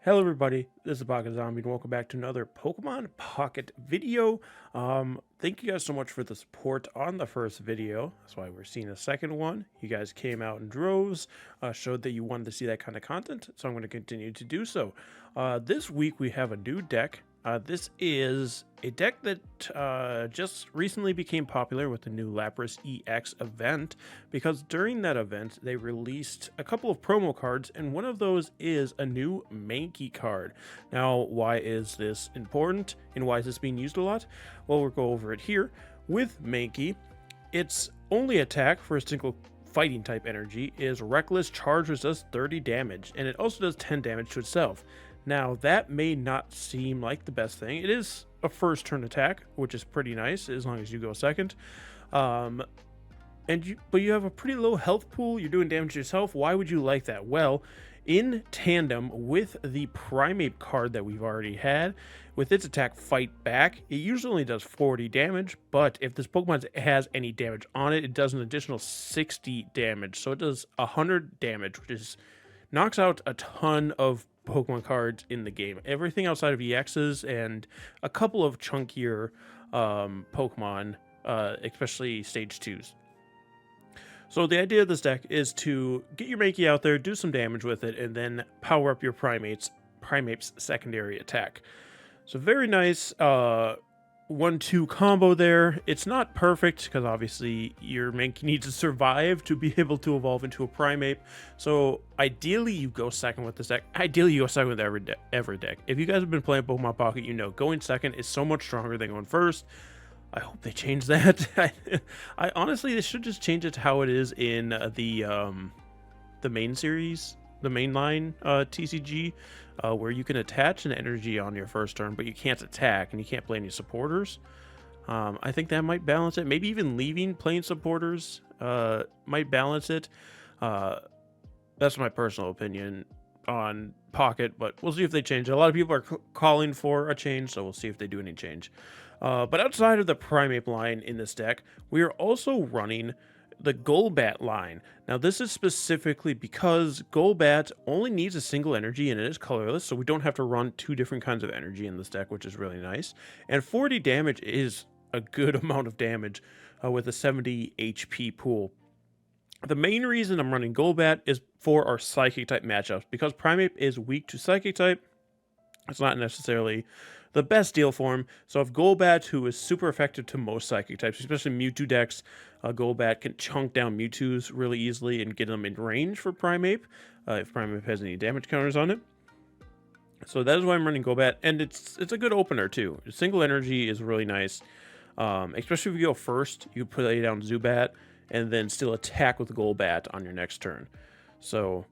Hello everybody, this is Pocket Zombie and welcome back to another Pokemon Pocket video. Thank you guys so much for the support on the first video. That's why we're seeing a second one. You guys came out in droves, showed that you wanted to see that kind of content, so I'm going to continue to do so. This week we have a new deck. This is a deck that just recently became popular with the new Lapras EX event, because during that event they released a couple of promo cards, and one of those is a new Mankey card. Now, why is this important and why is this being used a lot? Well, we'll go over it here. With Mankey, its only attack for a single fighting type energy is Reckless Charge, which does 30 damage, and it also does 10 damage to itself. Now, that may not seem like the best thing. It is a first turn attack, which is pretty nice as long as you go second. But you have a pretty low health pool. You're doing damage to yourself. Why would you like that? Well, in tandem with the Primeape card that we've already had, with its attack Fight Back, it usually only does 40 damage, but if this Pokemon has any damage on it, it does an additional 60 damage. So it does 100 damage, which is knocks out a ton of Pokemon cards in the game. Everything outside of EXs and a couple of chunkier Pokemon, especially stage 2s. So the idea of this deck is to get your Mankey out there, do some damage with it, and then power up your Primape's secondary attack. So very nice 1-2 combo there. It's not perfect because obviously your Mankey needs to survive to be able to evolve into a Primeape. So ideally you go second with this deck. Ideally you go second with every deck. If you guys have been playing Pokemon Pocket, you know going second is so much stronger than going first. I hope they change that. I honestly, they should just change it to how it is in the main series, the mainline TCG, where you can attach an energy on your first turn, but you can't attack and you can't play any supporters. I think that might balance it. Maybe even leaving playing supporters might balance it. That's my personal opinion on Pocket, but we'll see if they change it. A lot of people are calling for a change, so we'll see if they do any change. But outside of the Primeape line in this deck, we are also running the Golbat line. Now, this is specifically because Golbat only needs a single energy and it is colorless, so we don't have to run two different kinds of energy in this deck, which is really nice. And 40 damage is a good amount of damage with a 70 HP pool. The main reason I'm running Golbat is for our Psychic type matchups, because Primeape is weak to Psychic type. It's not necessarily the best deal for him. So if Golbat, who is super effective to most Psychic types, especially Mewtwo decks, Golbat can chunk down Mewtwo's really easily and get them in range for Primeape, if Primeape has any damage counters on it. So that is why I'm running Golbat, and it's a good opener too. Single energy is really nice, especially if you go first. You play down Zubat and then still attack with Golbat on your next turn. So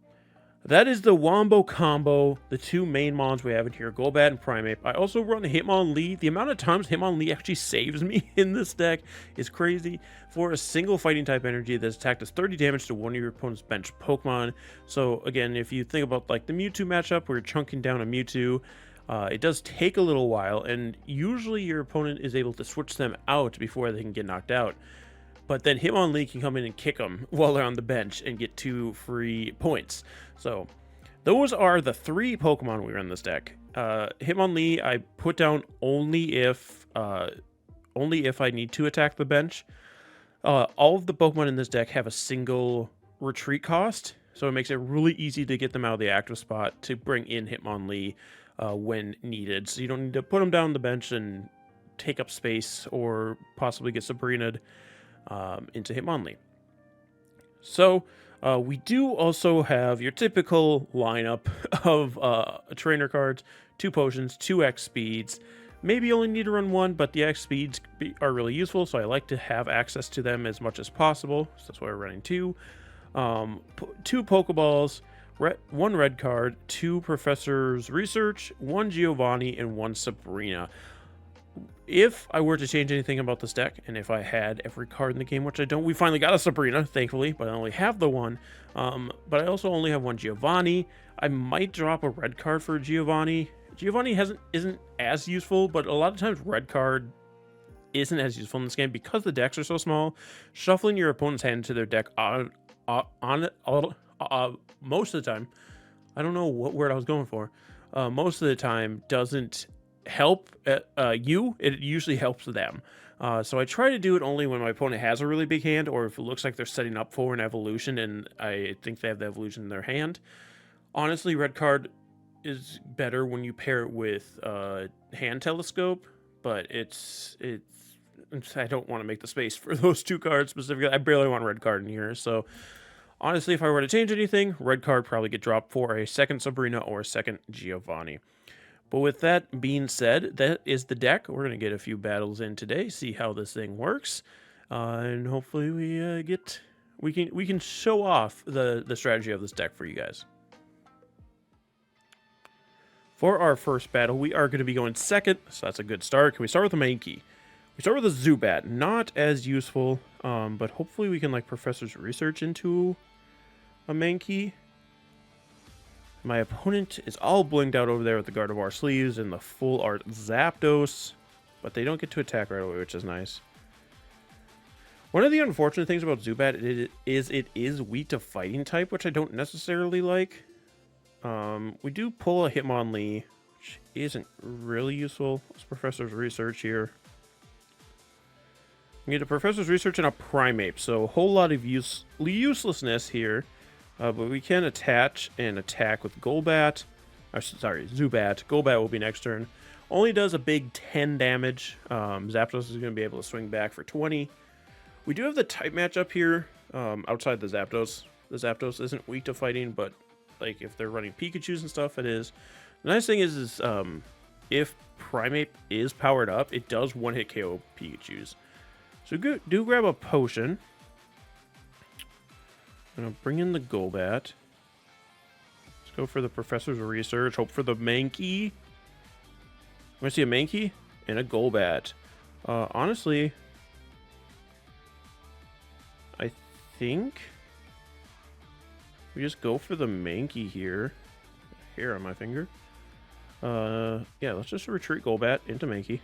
that is the Wombo combo, the two main mons we have in here, Golbat and Primeape. I also run Hitmonlee. The amount of times Hitmonlee actually saves me in this deck is crazy. For a single fighting type energy that's attacked does 30 damage to one of your opponent's bench Pokemon. So again, if you think about like the Mewtwo matchup where you're chunking down a Mewtwo, it does take a little while, and usually your opponent is able to switch them out before they can get knocked out. But then Hitmonlee can come in and kick them while they're on the bench and get 2 free points. So those are the 3 Pokemon we run in this deck. Hitmonlee I put down only if I need to attack the bench. All of the Pokemon in this deck have a single retreat cost, so it makes it really easy to get them out of the active spot to bring in Hitmonlee when needed. So you don't need to put them down on the bench and take up space or possibly get Sabrina'd into Hitmonlee. So we do also have your typical lineup of trainer cards, 2 potions, 2 X speeds. Maybe you only need to run 1, but the X speeds are really useful, so I like to have access to them as much as possible. So that's why we're running 2. 2 Pokeballs, 1 red card, 2 Professor's Research, 1 Giovanni, and 1 Sabrina. If I were to change anything about this deck, and if I had every card in the game, which I don't, we finally got a Sabrina, thankfully, but I only have the 1. But I also only have 1 Giovanni. I might drop a red card for Giovanni. Giovanni isn't as useful, but a lot of times red card isn't as useful in this game because the decks are so small. Shuffling your opponent's hand into their deck most of the time. I don't know what word I was going for. most of the time doesn't help you. It usually helps them. So I try to do it only when my opponent has a really big hand, or if it looks like they're setting up for an evolution and I think they have the evolution in their hand. Honestly, red card is better when you pair it with hand telescope, but I don't want to make the space for those two cards specifically. I barely want red card in here, so honestly, if I were to change anything, red card probably get dropped for a second Sabrina or a second Giovanni. But with that being said, that is the deck. We're going to get a few battles in today, see how this thing works, and hopefully we can show off the strategy of this deck for you guys. For our first battle, we are going to be going second, so that's a good start. Can we start with a Mankey? We start with a Zubat. Not as useful, but hopefully we can like Professor's Research into a Mankey. My opponent is all blinged out over there with the Gardevoir sleeves and the full art Zapdos, but they don't get to attack right away, which is nice. One of the unfortunate things about Zubat is it is weak to fighting type, which I don't necessarily like. We do pull a Hitmonlee, which isn't really useful. It's Professor's Research here. We get a Professor's Research and a Primeape, so a whole lot of uselessness here. But we can attach and attack with Golbat. Sorry, Zubat. Golbat will be next turn. Only does a big 10 damage. Zapdos is going to be able to swing back for 20. We do have the type matchup here outside the Zapdos. The Zapdos isn't weak to fighting, but like if they're running Pikachus and stuff, it is. The nice thing is if Primeape is powered up, it does one-hit KO Pikachus. So do grab a potion. I'm going to bring in the Golbat. Let's go for the Professor's Research. Hope for the Mankey. I'm going to see a Mankey and a Golbat. Honestly, I think we just go for the Mankey here. Hair on my finger. Yeah, let's just retreat Golbat into Mankey.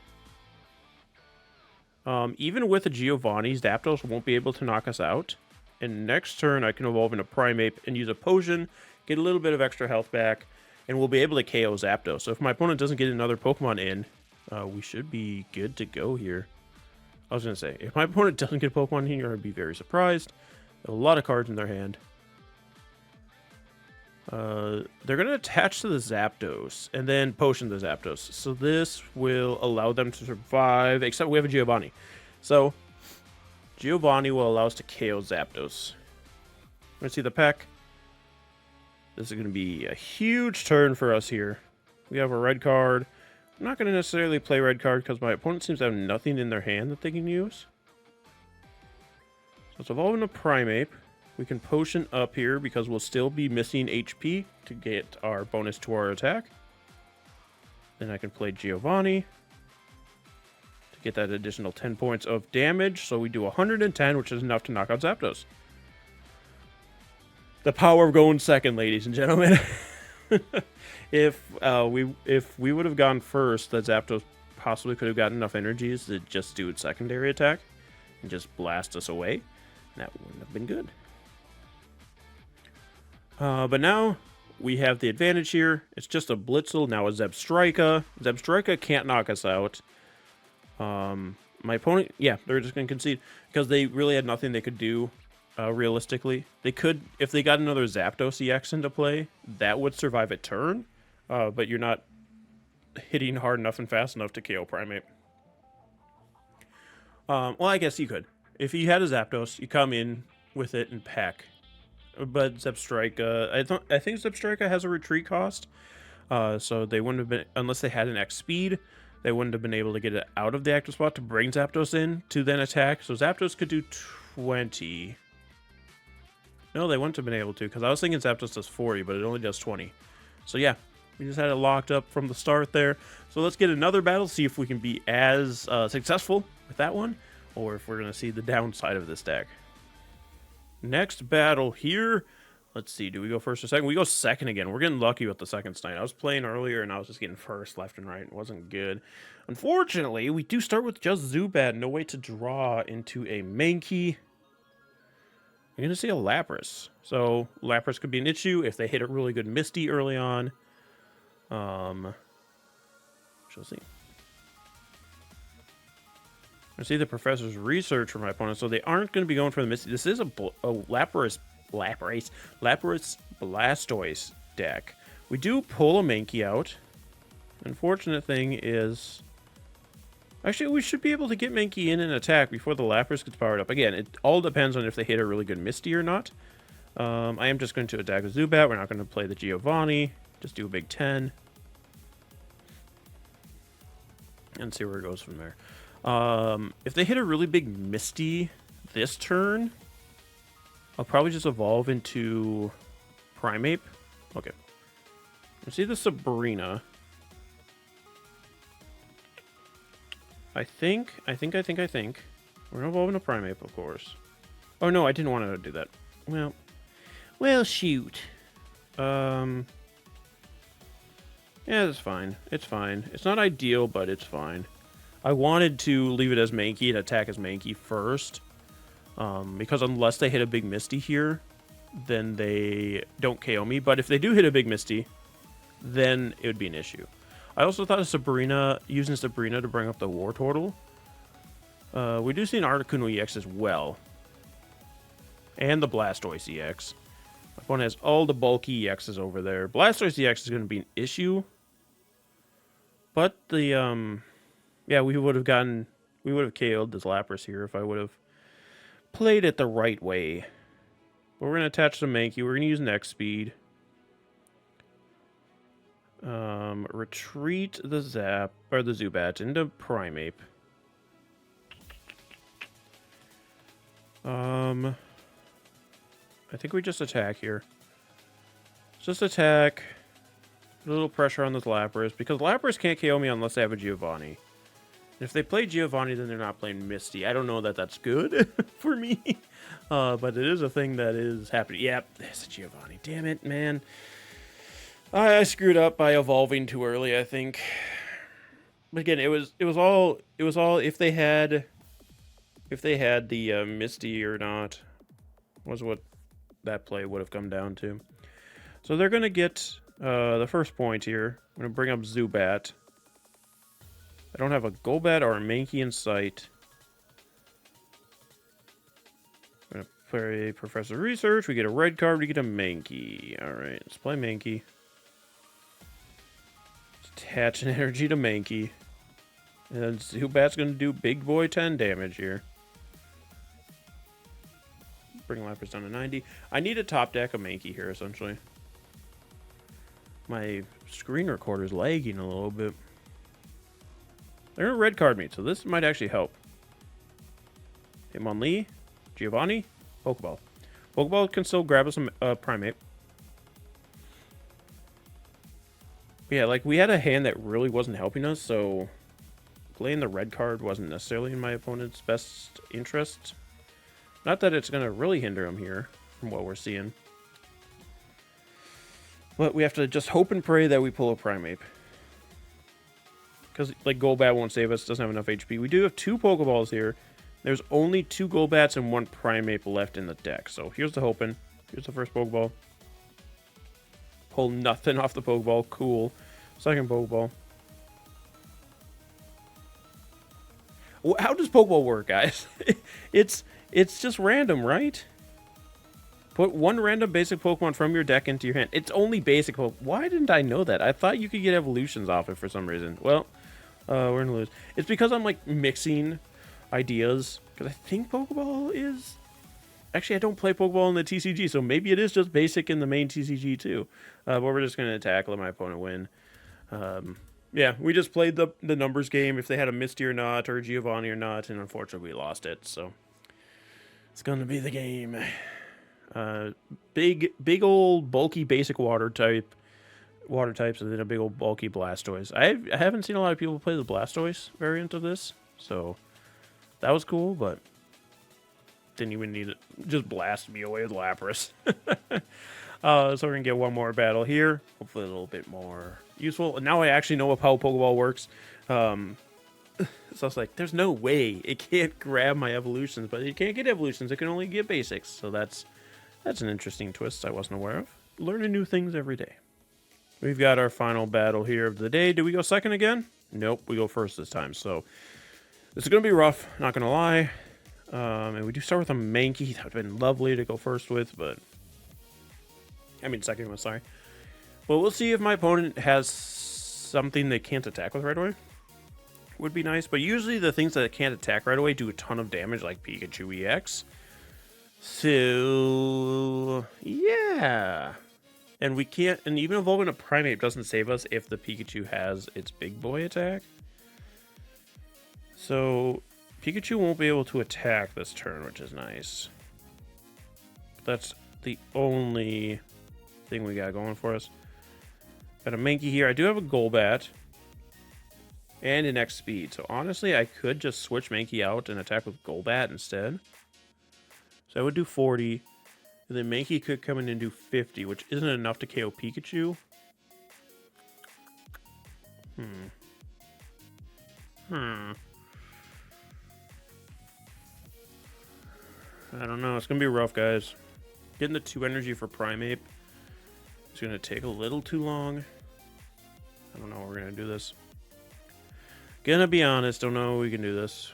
Even with a Giovanni, Zapdos won't be able to knock us out. And next turn, I can evolve into Primeape and use a potion, get a little bit of extra health back, and we'll be able to KO Zapdos. So if my opponent doesn't get another Pokemon in, we should be good to go here. I was going to say, if my opponent doesn't get a Pokemon in here, I'd be very surprised. They have a lot of cards in their hand. They're going to attach to the Zapdos and then potion the Zapdos. So this will allow them to survive, except we have a Giovanni. So Giovanni will allow us to KO Zapdos. Let's see the pack. This is going to be a huge turn for us here. We have a red card. I'm not going to necessarily play red card because my opponent seems to have nothing in their hand that they can use. So let's evolve into Primeape. We can potion up here because we'll still be missing HP to get our bonus to our attack. Then I can play Giovanni to get that additional 10 points of damage. So we do 110, which is enough to knock out Zapdos. The power of going second, ladies and gentlemen. If we would have gone first, that Zapdos possibly could have gotten enough energies to just do its secondary attack and just blast us away. That wouldn't have been good. But now we have the advantage here. It's just a Blitzel, now a Zebstrika. Zebstrika can't knock us out. My opponent, yeah, they're just going to concede because they really had nothing they could do realistically. They could, if they got another Zapdos EX into play, that would survive a turn, but you're not hitting hard enough and fast enough to KO Primeape. Well, I guess you could. If you had a Zapdos, you come in with it and pack. But Zebstrika, I think Zebstrika has a retreat cost, so they wouldn't have been, unless they had an X speed, they wouldn't have been able to get it out of the active spot to bring Zapdos in to then attack. So Zapdos could do 20. No, they wouldn't have been able to, because I was thinking Zapdos does 40, but it only does 20. So yeah, we just had it locked up from the start there. So let's get another battle, see if we can be as successful with that one, or if we're going to see the downside of this deck. Next battle here. Let's see. Do we go first or second? We go second again. We're getting lucky with the second tonight. I was playing earlier and I was just getting first left and right. It wasn't good. Unfortunately, we do start with just Zubat. No way to draw into a Mankey. You're going to see a Lapras. So Lapras could be an issue if they hit a really good Misty early on. Shall see. I see the professor's research for my opponent, so they aren't going to be going for the Misty. This is a Lapras Blastoise deck. We do pull a Mankey out. Unfortunate thing is... Actually, we should be able to get Mankey in and attack before the Lapras gets powered up. Again, it all depends on if they hit a really good Misty or not. I am just going to attack with Zubat. We're not going to play the Giovanni. Just do a big 10. And see where it goes from there. If they hit a really big Misty this turn, I'll probably just evolve into Primeape. Okay. Let's see the Sabrina. I think. We're gonna evolve into Primeape, of course. Oh no, I didn't want to do that. Well, shoot. Yeah, that's fine. It's fine. It's not ideal, but it's fine. I wanted to leave it as Mankey and attack as Mankey first. Because unless they hit a big Misty here, then they don't KO me. But if they do hit a big Misty, then it would be an issue. I also thought of Sabrina, using Sabrina to bring up the War Turtle. We do see an Articuno EX as well. And the Blastoise EX. My opponent has all the bulky EXs over there. Blastoise EX is going to be an issue. But the, yeah, we would have KO'd this Lapras here if I would have played it the right way. But we're going to attach the Mankey. We're going to use Next Speed. Retreat the Zubat into Primeape. I think we just attack here. Just attack. Put a little pressure on this Lapras, because Lapras can't KO me unless they have a Giovanni. If they play Giovanni, then they're not playing Misty. I don't know that that's good for me, but it is a thing that is happening. Yep, there's a Giovanni. Damn it, man. I screwed up by evolving too early, I think. But again, it was all if they had the Misty or not was what that play would have come down to. So they're gonna get the first point here. I'm gonna bring up Zubat. I don't have a Golbat or a Mankey in sight. I'm gonna play Professor Research. We get a red card. We get a Mankey. All right, let's play Mankey. Attach an energy to Mankey. And then Zubat's going to do big boy 10 damage here. Bring Lapras down to 90. I need a top deck of Mankey here, essentially. My screen recorder's lagging a little bit. They're going to red card me, so this might actually help. Hitmonlee, Giovanni, Pokeball. Pokeball can still grab us a Primeape. Yeah, like, we had a hand that really wasn't helping us, so playing the red card wasn't necessarily in my opponent's best interest. Not that it's going to really hinder him here, from what we're seeing. But we have to just hope and pray that we pull a Primeape. Because, like, Golbat won't save us, doesn't have enough HP. We do have 2 Pokeballs here. There's only 2 Golbats and 1 Primeape left in the deck. So here's the hoping. Here's the first Pokeball. Pull nothing off the Pokeball. Cool. Second Pokeball. How does Pokeball work, guys? It's just random, right? Put 1 random basic Pokemon from your deck into your hand. It's only basic Pokemon. Why didn't I know that? I thought you could get evolutions off it for some reason. Well, we're gonna lose. It's because I'm, like, mixing ideas. Because I think Pokeball is... Actually, I don't play Pokeball in the TCG, so maybe it is just basic in the main TCG, too. But we're just going to attack, let my opponent win. Yeah, we just played the numbers game, if they had a Misty or not, or a Giovanni or not, and unfortunately we lost it, so... It's going to be the game. Big old bulky basic water types, and then a big old bulky Blastoise. I haven't seen a lot of people play the Blastoise variant of this, so that was cool, but didn't even need it. Just blast me away with Lapras. So we're going to get one more battle here. Hopefully a little bit more useful. And now I actually know how Pokeball works. So I was like, there's no way it can't grab my evolutions, but it can't get evolutions. It can only get basics. So that's an interesting twist I wasn't aware of. Learning new things every day. We've got our final battle here of the day. Do we go second again? Nope, we go first this time. So this is going to be rough, not going to lie. And we do start with a Mankey. That would have been lovely to go first with, but... I mean second with, sorry. Well, we'll see if my opponent has something they can't attack with right away. Would be nice, but usually the things that can't attack right away do a ton of damage, like Pikachu EX. So, yeah. And we can't, and even evolving a Primeape doesn't save us if the Pikachu has its big boy attack. So, Pikachu won't be able to attack this turn, which is nice. That's the only thing we got going for us. Got a Mankey here. I do have a Golbat. And an X speed. So honestly, I could just switch Mankey out and attack with Golbat instead. So I would do 40. And then Mankey could come in and do 50, which isn't enough to KO Pikachu. I don't know. It's going to be rough, guys. Getting the 2 energy for Primeape is going to take a little too long. I don't know how we're going to do this. Gonna be honest, don't know we can do this.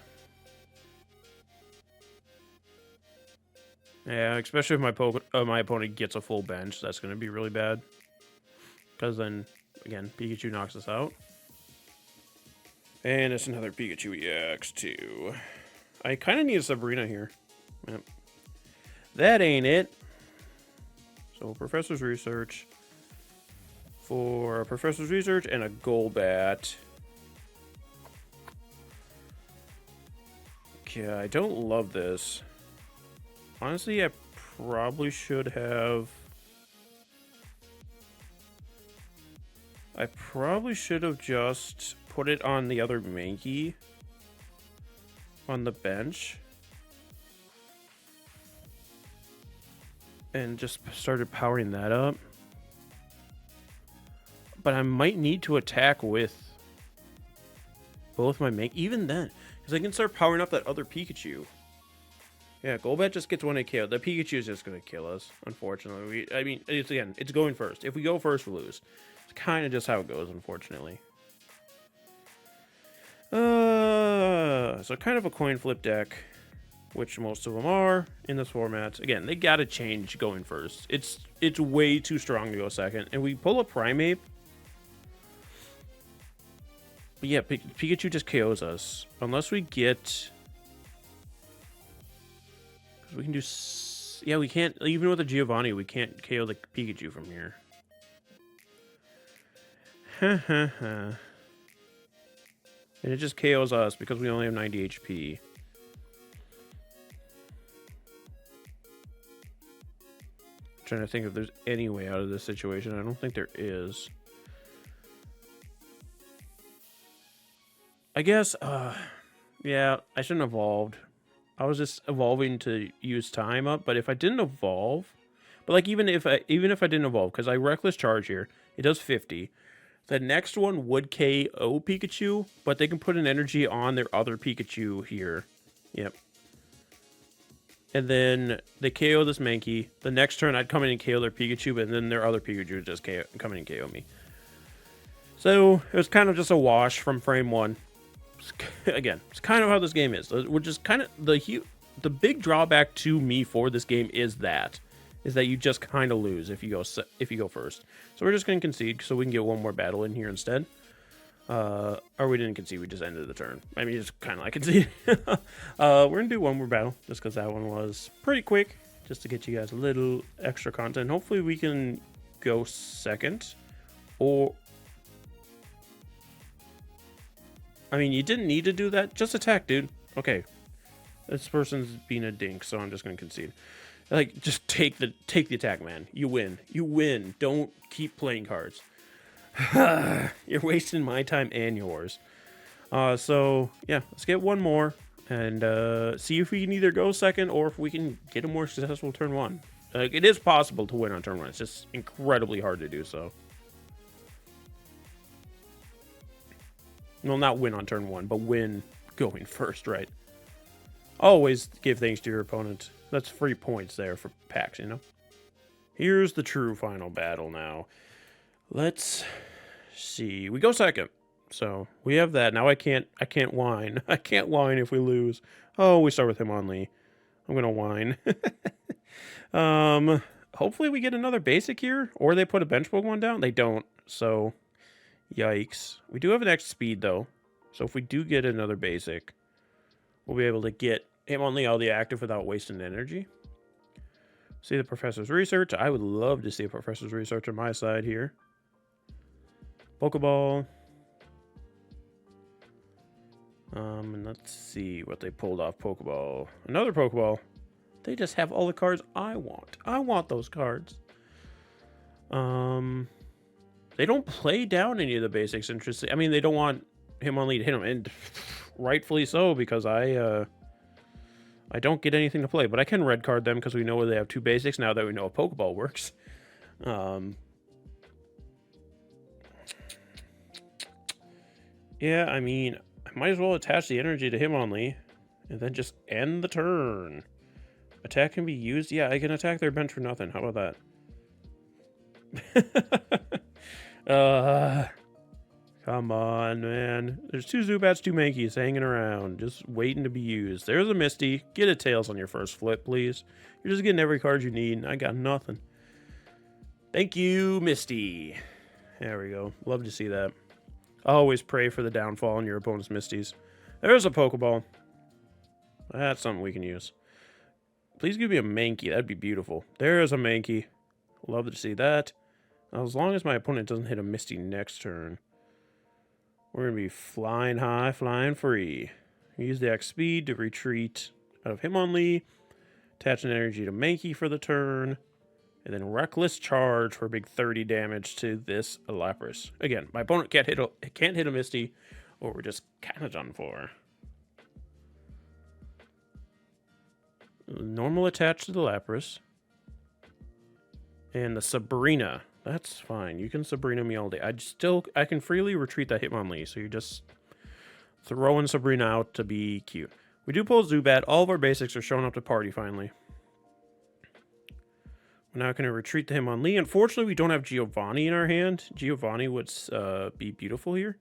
Yeah, especially if my opponent gets a full bench, that's gonna be really bad. Because then, again, Pikachu knocks us out. And it's another Pikachu EX too. I kind of need a Sabrina here. Yep. That ain't it. So Professor's Research. For a Professor's Research and a Golbat. Yeah, I don't love this. Honestly, I probably should have... just put it on the other Mankey. On the bench. And just started powering that up. But I might need to attack with both my Mankey. Even then. Because I can start powering up that other Pikachu. Yeah, Golbat just gets 1 KO. The Pikachu is just going to kill us, unfortunately. I mean, it's going first. If we go first, we lose. It's kind of just how it goes, unfortunately. So kind of a coin flip deck, which most of them are in this format. Again, they got to change going first. It's way too strong to go second. And we pull a Primeape. But yeah, Pikachu just KOs us. Unless we get... Because we can do... Yeah, we can't... Even with a Giovanni, we can't KO the Pikachu from here. And it just KOs us because we only have 90 HP. I'm trying to think if there's any way out of this situation. I don't think there is. I guess, yeah, I shouldn't have evolved. I was just evolving to use time up, but if I didn't evolve, but like even if I didn't evolve, because I reckless charge here, it does 50. The next one would KO Pikachu, but they can put an energy on their other Pikachu here. Yep. And then they KO this Mankey. The next turn I'd come in and KO their Pikachu, but then their other Pikachu would just come in and KO me. So it was kind of just a wash from frame 1. Again, it's kind of how this game is. Which is kind of the big drawback to me for this game is that you just kind of lose if you go first. So we're just going to concede so we can get one more battle in here instead. Or we didn't concede, we just ended the turn. I mean, it's kind of like concede. We're going to do one more battle just because that one was pretty quick, just to get you guys a little extra content. Hopefully we can go second. Or I mean, you didn't need to do that. Just attack, dude. Okay. This person's being a dink, so I'm just going to concede. Like, just take the attack, man. You win. You win. Don't keep playing cards. You're wasting my time and yours. So, yeah. Let's get one more. And see if we can either go second or if we can get a more successful turn 1. It is possible to win on turn 1. It's just incredibly hard to do so. Well, not win on turn 1, but win going first, right? Always give thanks to your opponent. That's free points there for packs, you know? Here's the true final battle now. Let's see. We go second. So we have that. Now I can't whine. I can't whine if we lose. Oh, we start with Hitmonlee. I'm gonna whine. Hopefully we get another basic here, or they put a bench Pokemon down. They don't, so yikes. We do have an X speed though, so if we do get another basic, we'll be able to get Hitmonlee out of the active without wasting energy. See the professor's research. I would love to see a professor's research on my side here. Pokeball. And let's see what they pulled off. Pokeball. Another Pokeball. They just have all the cards I want. I want those cards. They don't play down any of the basics. Interesting. I mean, they don't want Hitmonlee to hit them, and rightfully so, because I don't get anything to play. But I can red card them because we know they have 2 basics now that we know a Pokeball works. Yeah, I mean, I might as well attach the energy to Hitmonlee and then just end the turn. Attack can be used. Yeah, I can attack their bench for nothing. How about that? Come on, man. There's 2 Zubats, 2 Mankeys hanging around, just waiting to be used. There's a Misty. Get a Tails on your first flip, please. You're just getting every card you need, and I got nothing. Thank you, Misty. There we go. Love to see that. Always pray for the downfall on your opponent's Misties. There's a Pokeball. That's something we can use. Please give me a Mankey. That'd be beautiful. There's a Mankey. Love to see that. Now, as long as my opponent doesn't hit a Misty next turn, we're going to be flying high, flying free. Use the X speed to retreat out of Hitmonlee. Attach an energy to Mankey for the turn. And then Reckless Charge for a big 30 damage to this Lapras. Again, my opponent can't hit a Misty, or we're just kind of done for. Normal attached to the Lapras. And the Sabrina. That's fine. You can Sabrina me all day. I can freely retreat that Hitmonlee, so you're just throwing Sabrina out to be cute. We do pull Zubat. All of our basics are showing up to party finally. We're now going to retreat to Hitmonlee. Unfortunately, we don't have Giovanni in our hand. Giovanni would be beautiful here.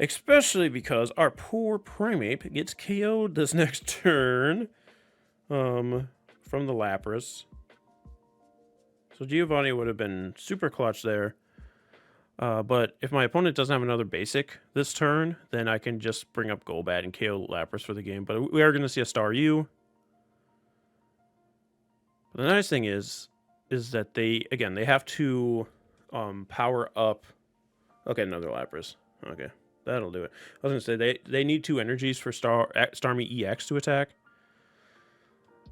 Especially because our poor Primeape gets KO'd this next turn. From the Lapras. So Giovanni would have been super clutch there. But if my opponent doesn't have another basic this turn, then I can just bring up Golbat and KO Lapras for the game. But we are going to see a Staryu. The nice thing is that they have to power up. Okay, another Lapras. Okay, that'll do it. I was going to say, they need 2 energies for Starmie EX to attack.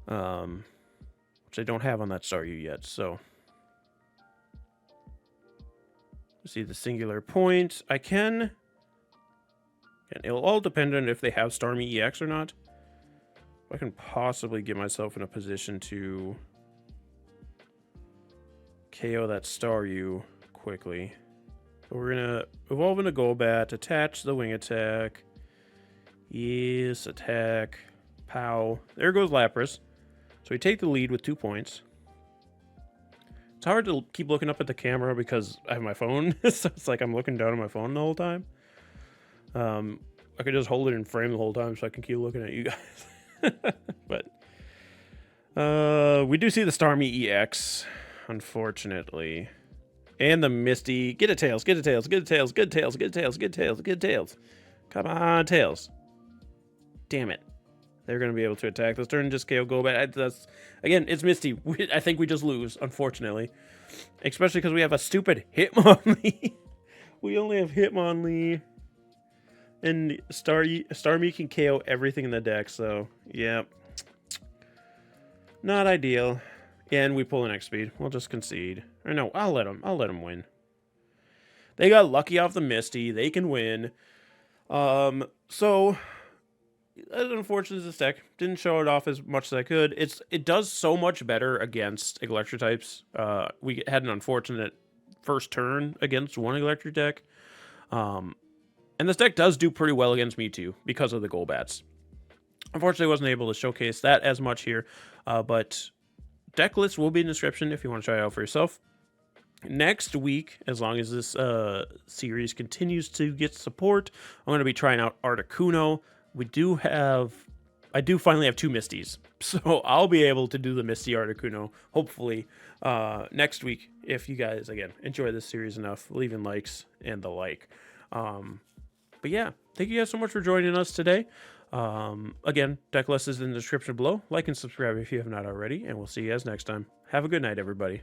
Which I don't have on that Staryu yet, so. See the singular point. I can. And it'll all depend on if they have Starmie EX or not. I can possibly get myself in a position to KO that Staryu quickly. But we're gonna evolve into Golbat, attach the wing attack. Yes, attack. Pow. There goes Lapras. So we take the lead with 2 points. It's hard to keep looking up at the camera because I have my phone. So it's like I'm looking down at my phone the whole time. I could just hold it in frame the whole time so I can keep looking at you guys. But we do see the Starmie EX, unfortunately. And the Misty. Get a Tails, get a Tails, get a Tails, get a Tails, get a Tails, get a Tails, get a Tails. Come on, Tails. Damn it. They're going to be able to attack this turn. Just KO Golbat. Again, it's Misty. I think we just lose, unfortunately. Especially because we have a stupid Hitmonlee. We only have Hitmonlee. And Starmie can KO everything in the deck, so, yeah. Not ideal. And we pull an X speed. We'll just concede. Or no, I'll let them win. They got lucky off the Misty. They can win. So... as unfortunate as this deck, didn't show it off as much as I could. It does so much better against electric types. We had an unfortunate first turn against one electric deck. And this deck does do pretty well against Mewtwo because of the Golbats. Unfortunately, I wasn't able to showcase that as much here. But deck list will be in the description if you want to try it out for yourself. Next week, as long as this series continues to get support, I'm going to be trying out Articuno. I do finally have 2 Misties, so I'll be able to do the Misty Articuno, hopefully, next week. If you guys, again, enjoy this series enough, leaving likes and the like. But yeah, thank you guys so much for joining us today. Again, deck list is in the description below. Like and subscribe if you have not already, and we'll see you guys next time. Have a good night, everybody.